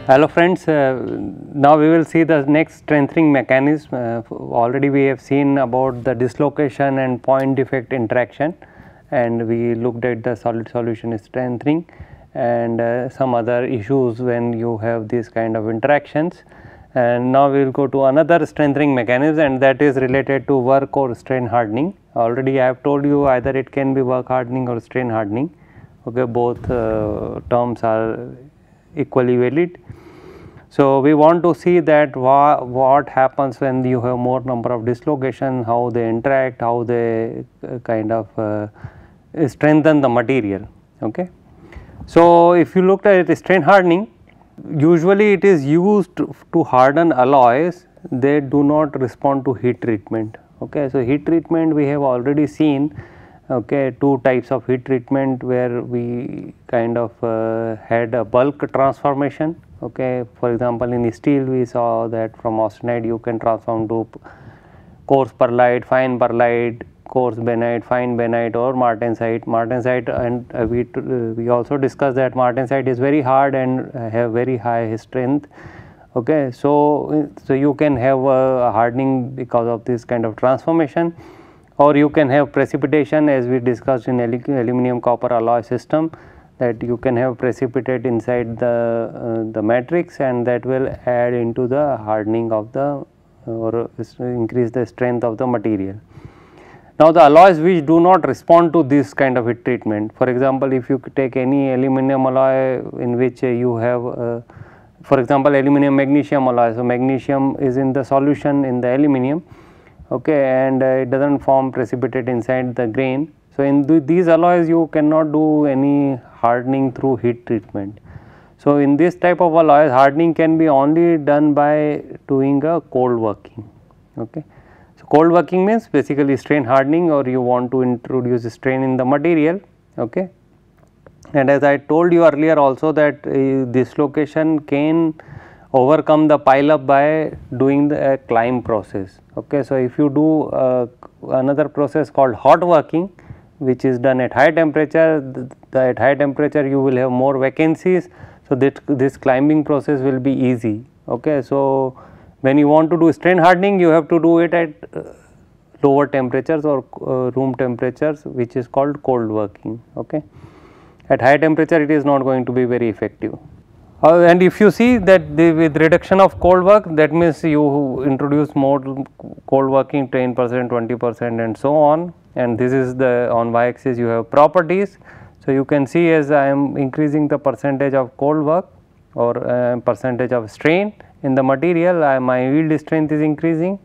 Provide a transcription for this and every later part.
Hello friends, now we will see the next strengthening mechanism. Already we have seen about the dislocation and point defect interaction, and we looked at the solid solution strengthening and some other issues when you have these kind of interactions. And now we will go to another strengthening mechanism, and that is related to work or strain hardening. Already I have told you either it can be work hardening or strain hardening. Okay, both terms are equally valid. So, we want to see that what happens when you have more number of dislocation, how they interact, how they kind of strengthen the material. Okay. So, if you looked at strain hardening, usually it is used to harden alloys, they do not respond to heat treatment. Okay. So, heat treatment we have already seen. Okay, two types of heat treatment where we kind of had a bulk transformation. Okay, for example, in steel we saw that from austenite you can transform to coarse pearlite, fine pearlite, coarse benite, fine benite or martensite. Martensite, and we also discussed that martensite is very hard and have very high strength. Okay, so you can have a hardening because of this kind of transformation, or you can have precipitation as we discussed in aluminum copper alloy system, that you can have precipitate inside the matrix, and that will add into the hardening of the or increase the strength of the material. Now, the alloys which do not respond to this kind of heat treatment, for example, if you take any aluminum alloy in which you have for example, aluminum magnesium alloy. So, magnesium is in the solution in the aluminum. Okay, and it does not form precipitate inside the grain. So, in these alloys you cannot do any hardening through heat treatment. So, in this type of alloys hardening can be only done by doing a cold working. Okay. So, cold working means basically strain hardening, or you want to introduce strain in the material. Okay. And as I told you earlier also that dislocation can overcome the pile up by doing the climb process. Okay. So, if you do another process called hot working, which is done at high temperature, at high temperature you will have more vacancies. So, that this climbing process will be easy. Okay. So, when you want to do strain hardening, you have to do it at lower temperatures or room temperatures, which is called cold working. Okay. At high temperature it is not going to be very effective. And if you see that with reduction of cold work, that means you introduce more cold working 10%, 20% and so on, and this is the on y axis you have properties. So, you can see as I am increasing the percentage of cold work or percentage of strain in the material, my yield strength is increasing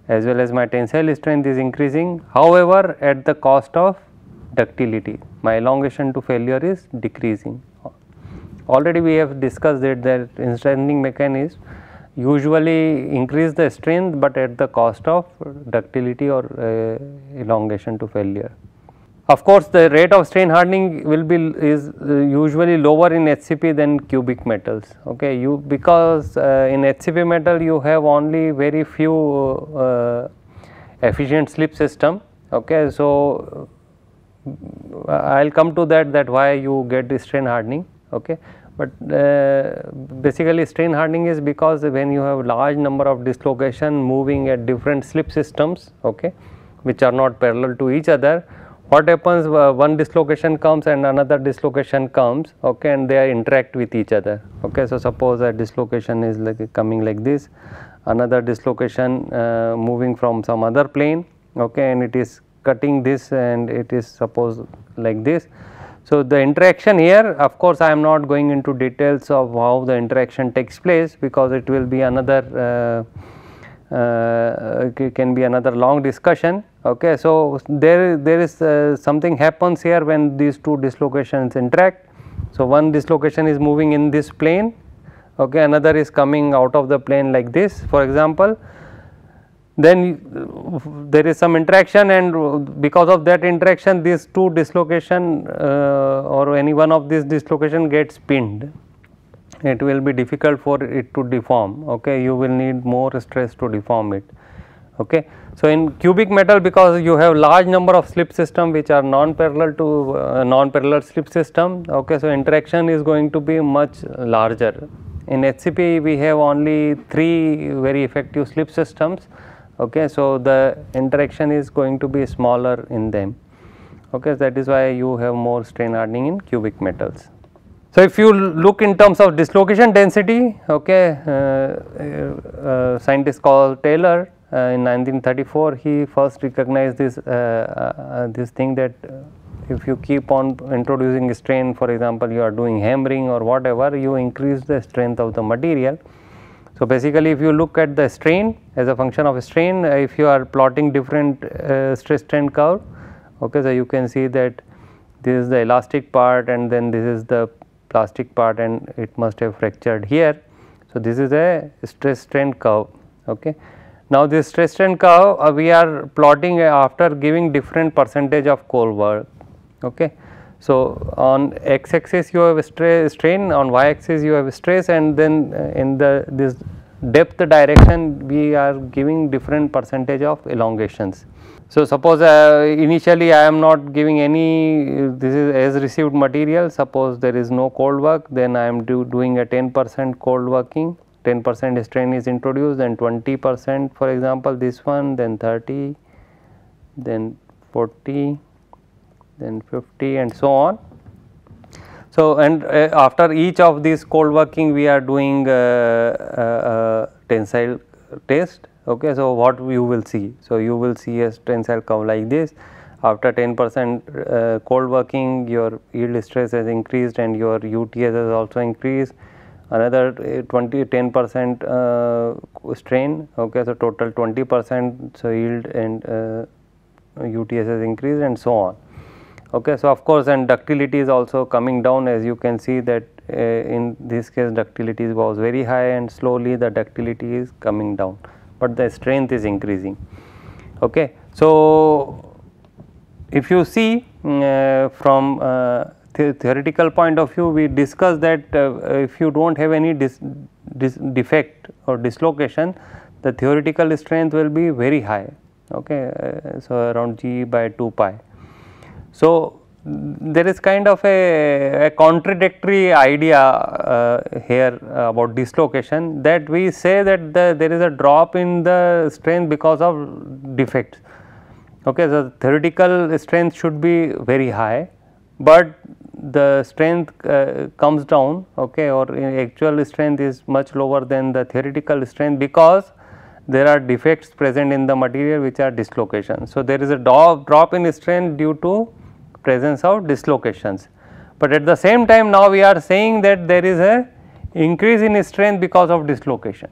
as well as my tensile strength is increasing. However, at the cost of ductility, my elongation to failure is decreasing. Already we have discussed that in strengthening mechanism usually increase the strength, but at the cost of ductility or elongation to failure. Of course, the rate of strain hardening will be usually lower in HCP than cubic metals. Okay, because in HCP metal you have only very few efficient slip system. Okay, so I will come to that why you get the strain hardening. Okay. But basically strain hardening is because when you have large number of dislocation moving at different slip systems, okay, which are not parallel to each other, what happens, one dislocation comes and another dislocation comes, okay, and they interact with each other. Okay. So, suppose a dislocation is like coming like this, another dislocation moving from some other plane, okay, and it is cutting this and it is suppose like this. So, the interaction here, of course, I am not going into details of how the interaction takes place, because it will be another can be another long discussion. Okay. So, there is something happens here when these two dislocations interact. So, one dislocation is moving in this plane, okay, another is coming out of the plane like this, for example. Then there is some interaction, and because of that interaction these two dislocation or any one of these dislocation gets pinned. It will be difficult for it to deform. Okay. You will need more stress to deform it. Okay. So, in cubic metal, because you have large number of slip system which are non-parallel to non-parallel slip system. Okay. So, interaction is going to be much larger. In HCP we have only 3 very effective slip systems, okay. So the interaction is going to be smaller in them, okay. That is why you have more strain hardening in cubic metals. So if you look in terms of dislocation density, okay, scientist called Taylor in 1934, he first recognized this this thing that if you keep on introducing strain, for example, you are doing hammering or whatever, you increase the strength of the material. So basically, if you look at the strain as a function of strain, if you are plotting different stress strain curve, okay, so you can see that this is the elastic part and then this is the plastic part and it must have fractured here. So this is a stress strain curve, okay. Now this stress strain curve we are plotting after giving different percentage of cold work, okay. So on x axis you have strain, on y axis you have stress, and then in this depth direction we are giving different percentage of elongations. So suppose initially I am not giving any, this is as received material, suppose there is no cold work, then I am doing a 10% cold working, 10% strain is introduced, then 20% for example this one, then 30, then 40, then 50 and so on. So and after each of these cold working we are doing tensile test, okay. So what you will see? So you will see a tensile curve like this. After 10% cold working, your yield stress has increased and your UTS has also increased. Another 10% strain, okay. So total 20%, so yield and UTS has increased and so on, okay. So of course, and ductility is also coming down, as you can see that in this case ductility was very high and slowly the ductility is coming down, but the strength is increasing, okay. So if you see from theoretical point of view, we discussed that if you do not have any defect or dislocation, the theoretical strength will be very high, okay. So around G by 2 pi. So there is kind of a contradictory idea here about dislocation, that we say that there is a drop in the strength because of defects, okay. So theoretical strength should be very high, but the strength comes down, okay, or actual strength is much lower than the theoretical strength because there are defects present in the material which are dislocations. So there is a drop in strength due to presence of dislocations, but at the same time now we are saying that there is a increase in strength because of dislocation.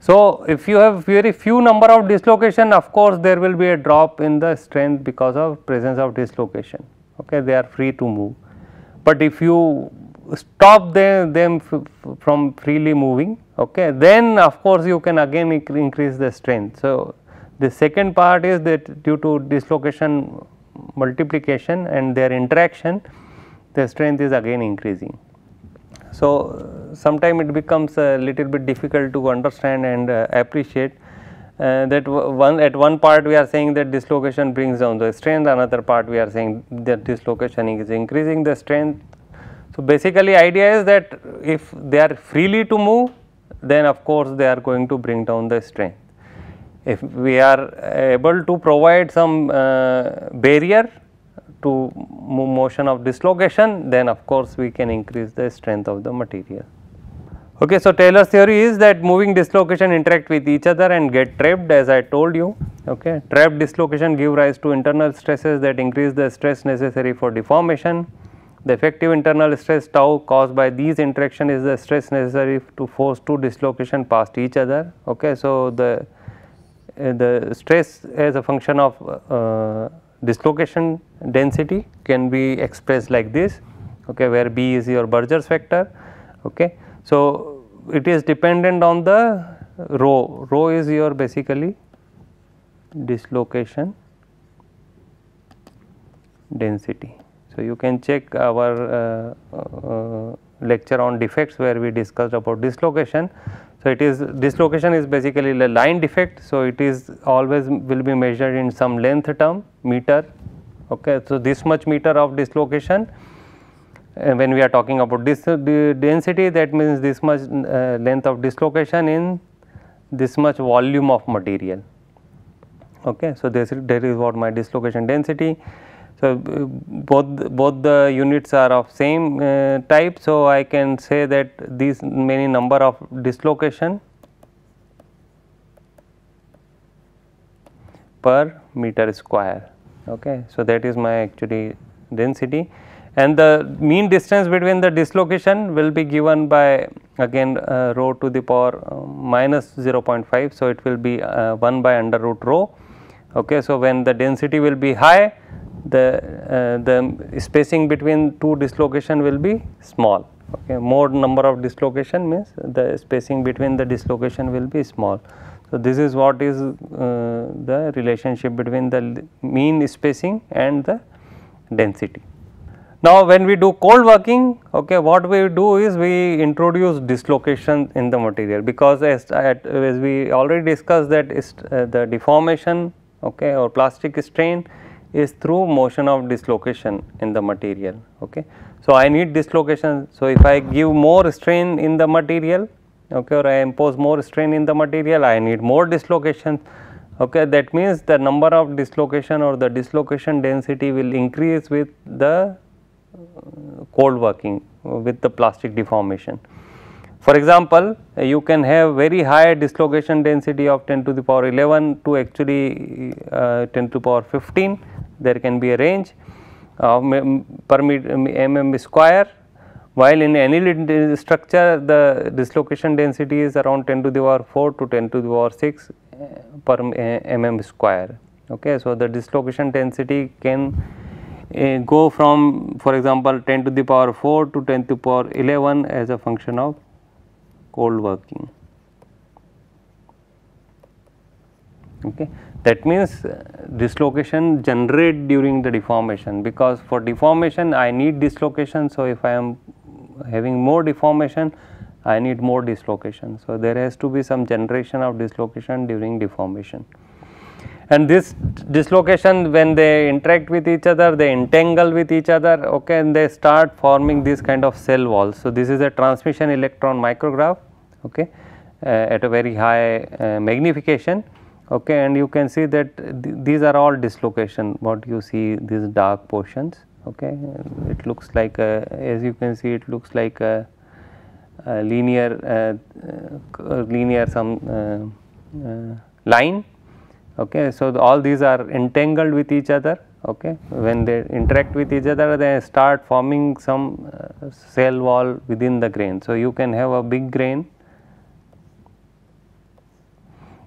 So if you have very few number of dislocation, of course there will be a drop in the strength because of presence of dislocation, okay, they are free to move. But if you stop them from freely moving, okay, then of course you can again increase the strength. So the second part is that due to dislocation multiplication and their interaction, the strength is again increasing. So sometimes it becomes a little bit difficult to understand and appreciate that at one part we are saying that dislocation brings down the strength, another part we are saying that dislocation is increasing the strength. So basically idea is that if they are freely to move, then of course they are going to bring down the strength. If we are able to provide some barrier to motion of dislocation, then of course we can increase the strength of the material. Okay, so Taylor's theory is that moving dislocation interact with each other and get trapped, as I told you. Okay, trapped dislocation give rise to internal stresses that increase the stress necessary for deformation. The effective internal stress tau caused by these interaction is the stress necessary to force two dislocation past each other. Okay, so the stress as a function of dislocation density can be expressed like this, okay, where B is your Burgers factor. Okay. So it is dependent on the rho. Rho is your basically dislocation density. So you can check our lecture on defects where we discussed about dislocation. So it is dislocation is basically a line defect. So it is always will be measured in some length term meter. Okay. So this much meter of dislocation when we are talking about the density, that means this much length of dislocation in this much volume of material. Okay. So, that is what my dislocation density. So, both the units are of same type. So, I can say that these many number of dislocation per meter square. Okay. So, that is my actually density, and the mean distance between the dislocation will be given by again rho to the power minus 0.5. So, it will be 1 by under root rho. Okay. So, when the density will be high, the spacing between two dislocation will be small. Okay. More number of dislocation means the spacing between the dislocation will be small. So, this is what is the relationship between the mean spacing and the density. Now, when we do cold working, okay, what we do is we introduce dislocation in the material, because as we already discussed that the deformation, okay, or plastic strain is through motion of dislocation in the material. Okay. So, I need dislocation. So, if I give more strain in the material, okay, or I impose more strain in the material, I need more dislocation. Okay. That means the number of dislocation or the dislocation density will increase with the cold working, with the plastic deformation. For example, you can have very high dislocation density of 10 to the power 11 to actually 10 to the power 15. There can be a range per mm square, while in any structure the dislocation density is around 10 to the power 4 to 10 to the power 6 per mm square. Okay. So, the dislocation density can go from, for example, 10 to the power 4 to 10 to the power 11 as a function of cold working. Okay. That means dislocation generate during the deformation, because for deformation I need dislocation. So, if I am having more deformation, I need more dislocation. So, there has to be some generation of dislocation during deformation, and this dislocation, when they interact with each other, they entangle with each other, okay, and they start forming this kind of cell walls. So, this is a transmission electron micrograph, okay, at a very high magnification. Okay, and you can see that these are all dislocation, what you see these dark portions. Okay, it looks like as you can see, it looks like a linear some line. Okay, so all these are entangled with each other. Okay, when they interact with each other, they start forming some cell wall within the grain. So, you can have a big grain,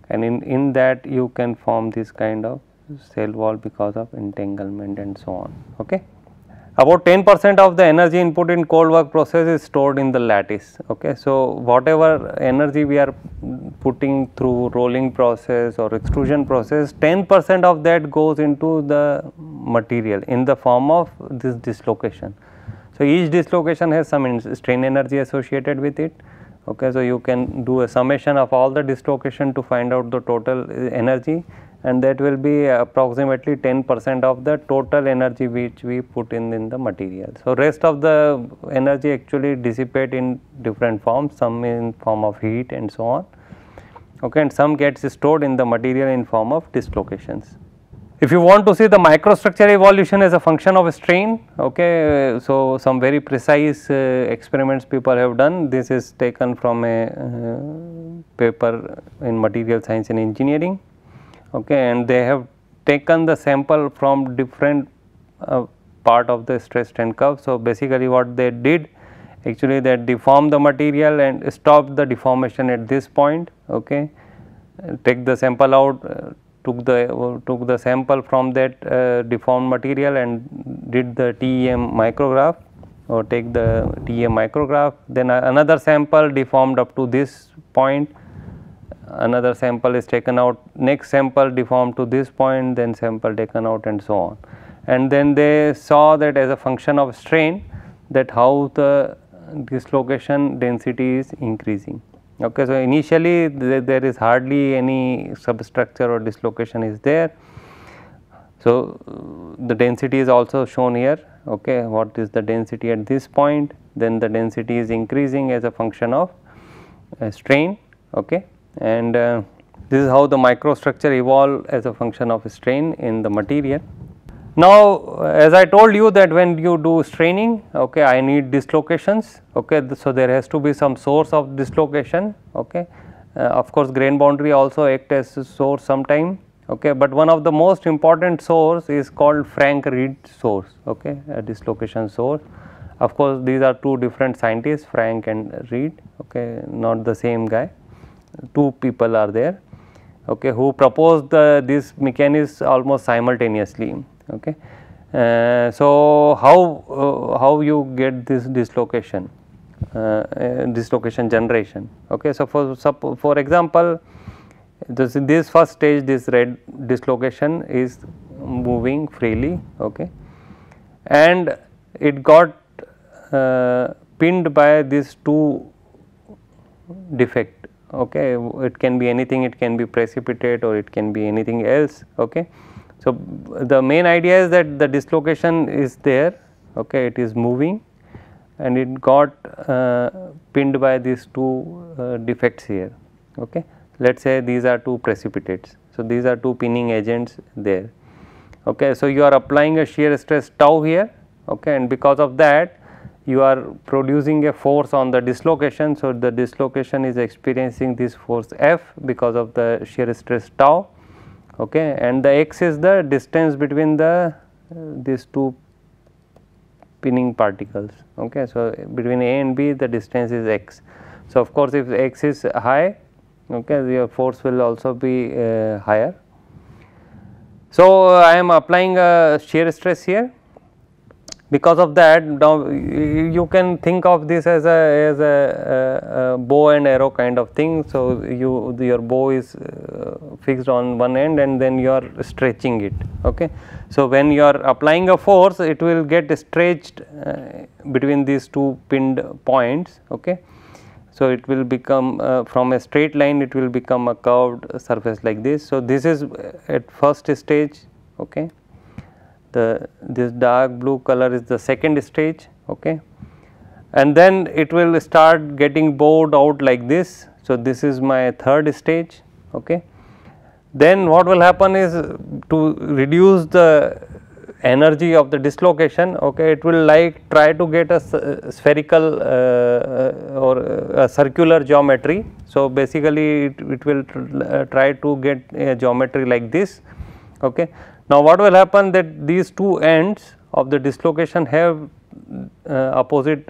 and in that you can form this kind of cell wall because of entanglement and so on. Okay. About 10% of the energy input in cold work process is stored in the lattice. Okay. So, whatever energy we are putting through rolling process or extrusion process, 10% of that goes into the material in the form of this dislocation. So, each dislocation has some strain energy associated with it. Okay. So, you can do a summation of all the dislocation to find out the total energy, and that will be approximately 10% of the total energy which we put in the material. So, rest of the energy actually dissipate in different forms, some in form of heat and so on, okay, and some gets stored in the material in form of dislocations. If you want to see the microstructure evolution as a function of strain, okay, so some very precise experiments people have done. This is taken from a paper in material science and engineering, okay, and they have taken the sample from different part of the stress strain curve. So, basically what they did, actually they deformed the material and stopped the deformation at this point, okay, take the sample out, took the sample from that deformed material and did the TEM micrograph, or take the TEM micrograph, then another sample deformed up to this point, another sample is taken out, next sample deformed to this point, then sample taken out and so on. And then they saw that as a function of strain, that how the dislocation density is increasing. Okay, so initially there is hardly any substructure or dislocation is there. So, the density is also shown here, okay, what is the density at this point, then the density is increasing as a function of strain, okay, and this is how the microstructure evolve as a function of strain in the material. Now, as I told you that when you do straining, okay, I need dislocations, okay, so there has to be some source of dislocation, okay. Of course, grain boundary also act as a source sometime, okay, but one of the most important source is called Frank-Reed source, okay, a dislocation source. Of course, these are two different scientists, Frank and Reed, okay, not the same guy, two people are there, okay, who proposed this mechanism almost simultaneously, okay. So, how you get this dislocation? Dislocation generation, okay. So, for example, this first stage, this red dislocation is moving freely, okay, and it got pinned by these two defect, okay. It can be anything, it can be precipitate or it can be anything else, okay. So, the main idea is that the dislocation is there, okay, it is moving and it got pinned by these two defects here, okay. Let us say these are two precipitates. So, these are two pinning agents there, okay. So, you are applying a shear stress tau here, okay, and because of that you are producing a force on the dislocation. So, the dislocation is experiencing this force F because of the shear stress tau, okay, and the x is the distance between the these two pinning particles, okay. So, between A and B the distance is x. So, of course, if x is high, okay, your force will also be higher. So, I am applying a shear stress here. Because of that, now you can think of this as a bow and arrow kind of thing. So, your bow is fixed on one end and then you are stretching it, okay. So, when you are applying a force, it will get stretched between these two pinned points, okay. So, it will become from a straight line, it will become a curved surface like this. So, this is at first stage, okay. This dark blue color is the second stage, okay, and then it will start getting bowed out like this. So, this is my third stage, okay. Then what will happen is to reduce the energy of the dislocation, okay, it will like try to get a spherical or a circular geometry. So, basically it will try to get a geometry like this, okay. Now, what will happen that these two ends of the dislocation have opposite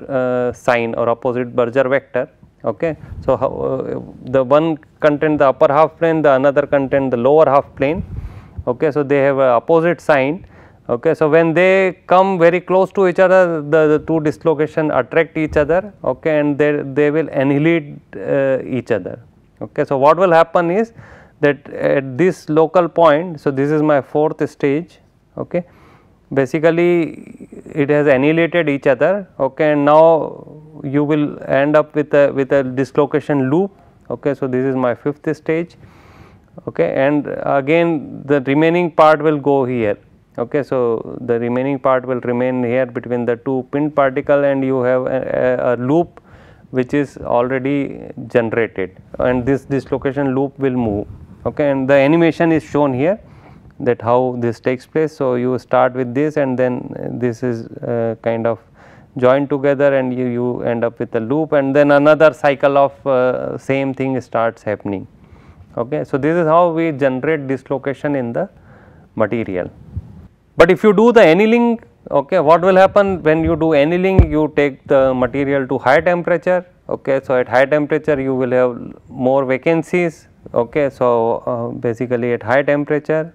sign or opposite Berger vector, okay. So, the one contain the upper half plane, the another contain the lower half plane, okay. So, they have a opposite sign, okay. So, when they come very close to each other, the two dislocation attract each other, okay, and they will annihilate each other, okay. So, what will happen is that at this local point, so this is my fourth stage, okay, basically it has annihilated each other, okay, and now you will end up with a dislocation loop, okay. So, this is my fifth stage, okay, and again the remaining part will go here, okay. So, the remaining part will remain here between the two pinned particle and you have a loop which is already generated and this dislocation loop will move, okay, and the animation is shown here that how this takes place. So, you start with this and then this is kind of joined together and you end up with a loop and then another cycle of same thing starts happening, okay. So, this is how we generate dislocation in the material. But if you do the annealing, okay, what will happen when you do annealing? You take the material to high temperature, okay. So, at high temperature you will have more vacancies, okay. So, basically at high temperature,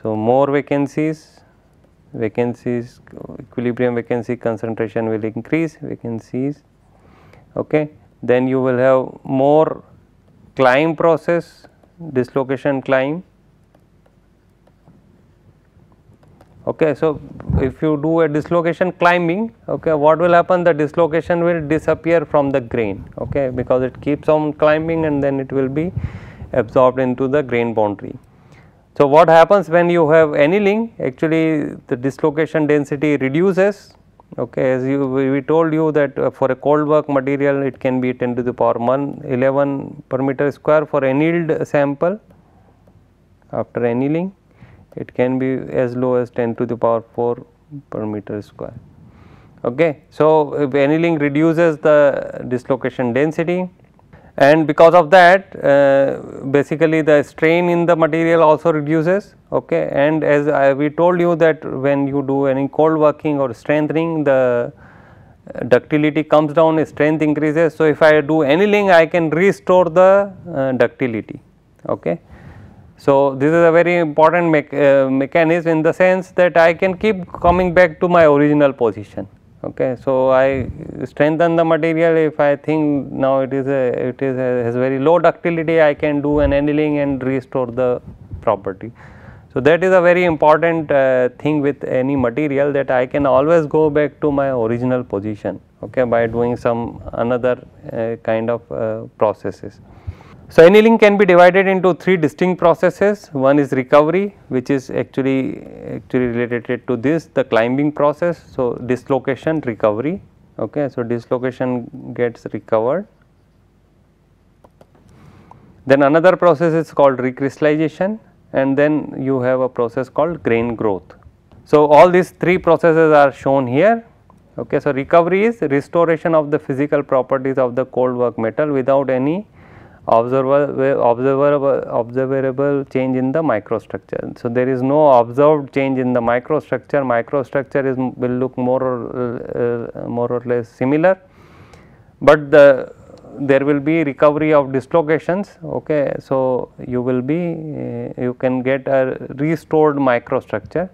so more vacancies, equilibrium vacancy concentration will increase, vacancies, okay. Then you will have more climb process, dislocation climb, okay. So, if you do a dislocation climbing, okay, what will happen? The dislocation will disappear from the grain, okay, because it keeps on climbing and then it will be absorbed into the grain boundary. So, what happens when you have annealing? Actually the dislocation density reduces, Okay, as we told you that for a cold work material it can be 10 to the power 11 per meter square. For annealed sample, after annealing, it can be as low as 10 to the power 4 per meter square. Okay. So, if annealing reduces the dislocation density, and because of that basically the strain in the material also reduces. Okay. And as we told you that when you do any cold working or strengthening, the ductility comes down, strength increases. So, if I do annealing, I can restore the ductility. Okay. So, this is a very important mechanism in the sense that I can keep coming back to my original position. Okay. So, I strengthen the material. If I think now it has very low ductility, I can do an annealing and restore the property. So, that is a very important thing with any material, that I can always go back to my original position, okay, by doing some another kind of processes. So, annealing can be divided into 3 distinct processes. One is recovery, which is actually related to this, the climbing process. So, dislocation, recovery. Okay. So, dislocation gets recovered. Then another process is called recrystallization, and then you have a process called grain growth. So, all these 3 processes are shown here. Okay. So, recovery is restoration of the physical properties of the cold work metal without any observable change in the microstructure. So, there is no observed change in the microstructure is will look more or less similar, but there will be recovery of dislocations. Okay. So, you will be you can get a restored microstructure.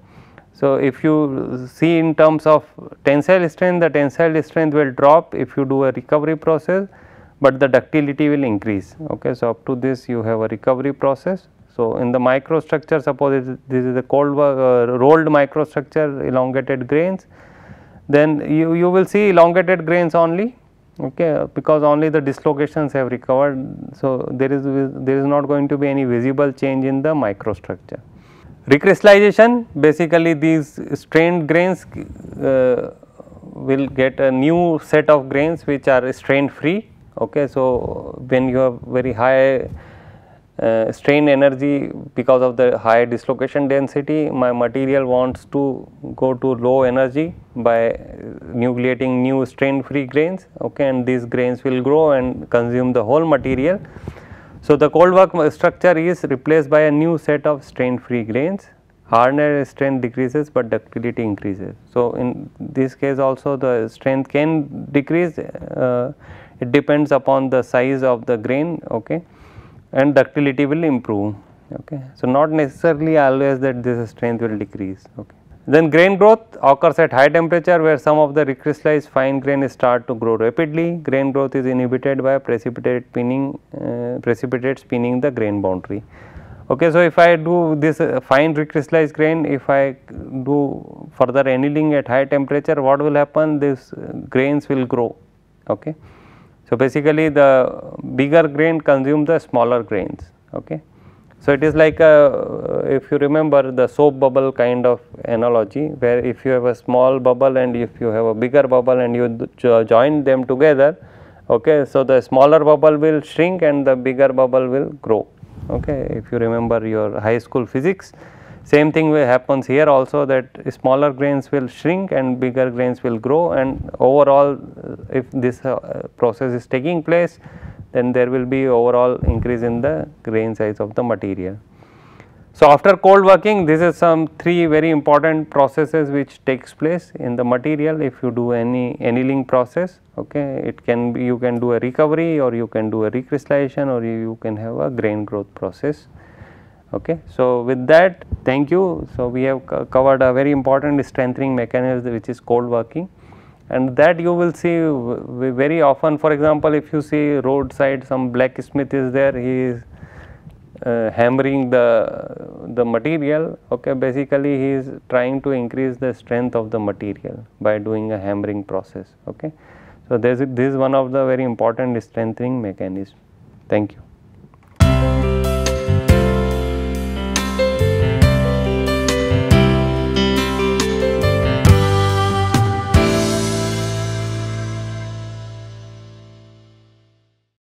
So, if you see in terms of tensile strength, the tensile strength will drop if you do a recovery process, but the ductility will increase. Okay. So, up to this you have a recovery process. So, in the microstructure, suppose this is a cold rolled microstructure, elongated grains, then you will see elongated grains only, okay, because only the dislocations have recovered. So, there is not going to be any visible change in the microstructure. Recrystallization, basically these strained grains will get a new set of grains which are strain free. Okay. So, when you have very high strain energy because of the high dislocation density, my material wants to go to low energy by nucleating new strain free grains, okay, and these grains will grow and consume the whole material. So, the cold work structure is replaced by a new set of strain free grains. Hardness strength decreases, but ductility increases. So, in this case also the strength can decrease, it depends upon the size of the grain, okay, and ductility will improve. Okay. So, not necessarily always that this strength will decrease. Okay. Then grain growth occurs at high temperature, where some of the recrystallized fine grain start to grow rapidly. Grain growth is inhibited by precipitate spinning the grain boundary. Okay. So, if I do this fine recrystallized grain, if I do further annealing at high temperature, what will happen? These grains will grow. Okay. So, basically the bigger grain consume the smaller grains. Okay. So, it is like if you remember the soap bubble kind of analogy, where if you have a small bubble and if you have a bigger bubble and you join them together, okay, so the smaller bubble will shrink and the bigger bubble will grow. Okay. If you remember your high school physics, same thing will happens here also, that smaller grains will shrink and bigger grains will grow, and overall if this process is taking place, then there will be overall increase in the grain size of the material. So, after cold working, this is some 3 very important processes which takes place in the material if you do any annealing process. Okay. It can be, you can do a recovery, or you can do a recrystallization, or you can have a grain growth process. Okay. So, with that, thank you. So, we have covered a very important strengthening mechanism which is cold working, and that you will see very often. For example, if you see roadside some blacksmith is there, he is hammering the material. Okay. Basically, he is trying to increase the strength of the material by doing a hammering process. Okay. So, this is one of the very important strengthening mechanism. Thank you.